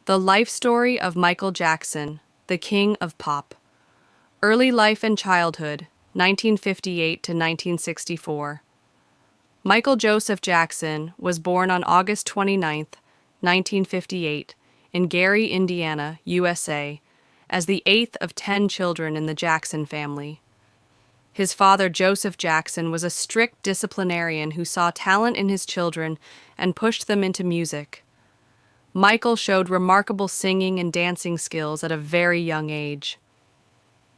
The life story of Michael Jackson, the king of pop. Early life and childhood, 1958 to 1964. Michael Joseph Jackson was born on August 29, 1958, in Gary, Indiana, USA, as the eighth of 10 children in the Jackson family. His father, Joseph Jackson, was a strict disciplinarian who saw talent in his children and pushed them into music. Michael showed remarkable singing and dancing skills at a very young age.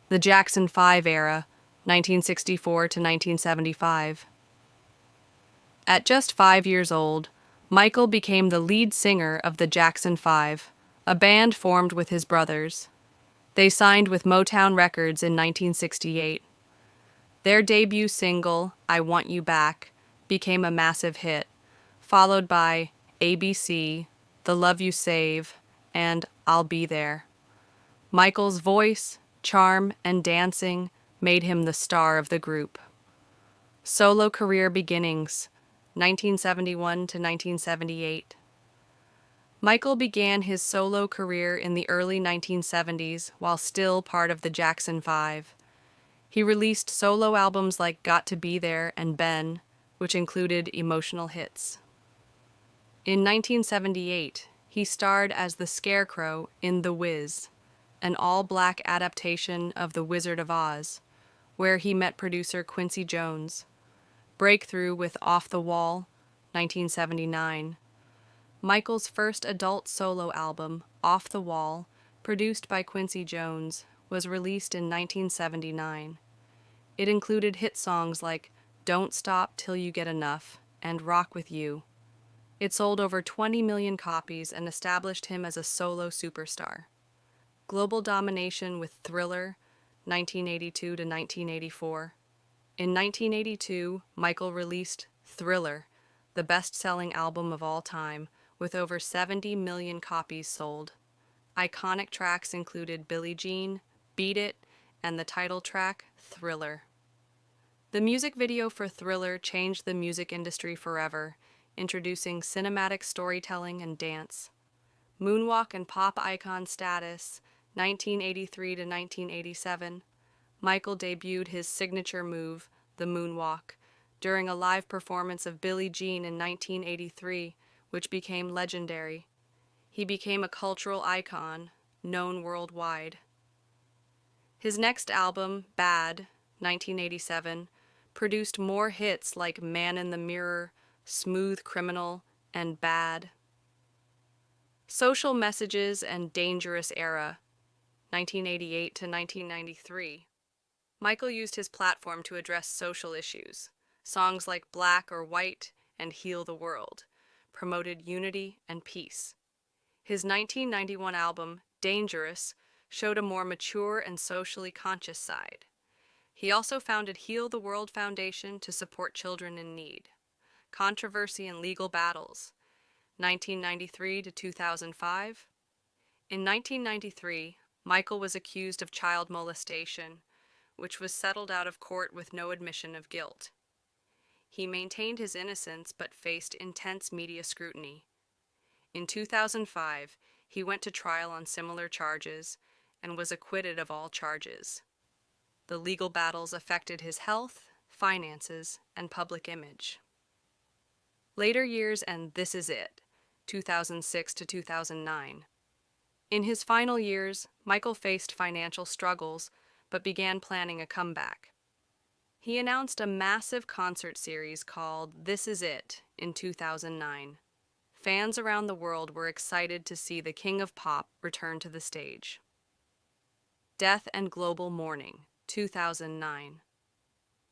The Jackson 5 era, 1964 to 1975. At just 5 years old, Michael became the lead singer of the Jackson 5, a band formed with his brothers. They signed with Motown Records in 1968. Their debut single, I Want You Back, became a massive hit, followed by ABC, The Love You Save, and I'll Be There. Michael's voice, charm, and dancing made him the star of the group. Solo career beginnings, 1971 to 1978. Michael began his solo career in the early 1970s while still part of the Jackson 5. He released solo albums like Got to Be There and Ben, which included emotional hits. In 1978, he starred as the Scarecrow in The Wiz, an all-black adaptation of The Wizard of Oz, where he met producer Quincy Jones. Breakthrough with Off the Wall, 1979. Michael's first adult solo album, Off the Wall, produced by Quincy Jones, was released in 1979. It included hit songs like Don't Stop Till You Get Enough and Rock With You. It sold over 20 million copies and established him as a solo superstar. Global domination with Thriller, 1982 to 1984. In 1982, Michael released Thriller, the best-selling album of all time, with over 70 million copies sold. Iconic tracks included Billie Jean, Beat It, and the title track, Thriller. The music video for Thriller changed the music industry forever, introducing cinematic storytelling and dance. Moonwalk and pop icon status, 1983 to 1987. Michael debuted his signature move, the moonwalk, during a live performance of Billie Jean in 1983, which became legendary. He became a cultural icon, known worldwide. His next album, Bad, 1987, produced more hits like Man in the Mirror, Smooth Criminal, and Bad. Social Messages and Dangerous Era, 1988 to 1993. Michael used his platform to address social issues. Songs like Black or White and Heal the World promoted unity and peace. His 1991 album, Dangerous, showed a more mature and socially conscious side. He also founded Heal the World Foundation to support children in need. Controversy and legal battles, 1993 to 2005. In 1993, Michael was accused of child molestation, which was settled out of court with no admission of guilt. He maintained his innocence but faced intense media scrutiny. In 2005, he went to trial on similar charges and was acquitted of all charges. The legal battles affected his health, finances, and public image. Later years and This Is It, 2006 to 2009. In his final years, Michael faced financial struggles but began planning a comeback. He announced a massive concert series called This Is It in 2009. Fans around the world were excited to see the King of Pop return to the stage. Death and Global Mourning, 2009.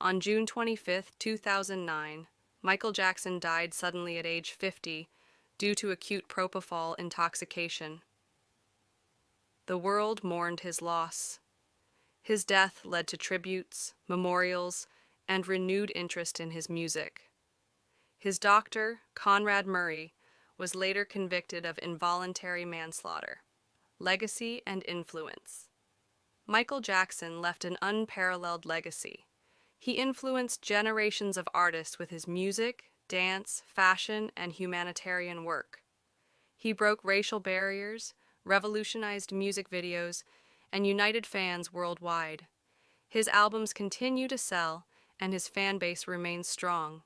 On June 25, 2009, Michael Jackson died suddenly at age 50 due to acute propofol intoxication. The world mourned his loss. His death led to tributes, memorials, and renewed interest in his music. His doctor, Conrad Murray, was later convicted of involuntary manslaughter. Legacy and influence. Michael Jackson left an unparalleled legacy. He influenced generations of artists with his music, dance, fashion, and humanitarian work. He broke racial barriers, revolutionized music videos, and united fans worldwide. His albums continue to sell, and his fan base remains strong.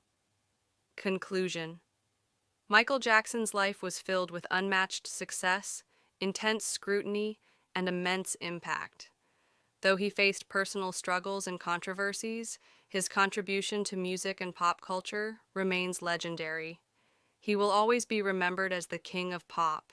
Conclusion: Michael Jackson's life was filled with unmatched success, intense scrutiny, and immense impact. Though he faced personal struggles and controversies, his contribution to music and pop culture remains legendary. He will always be remembered as the king of pop,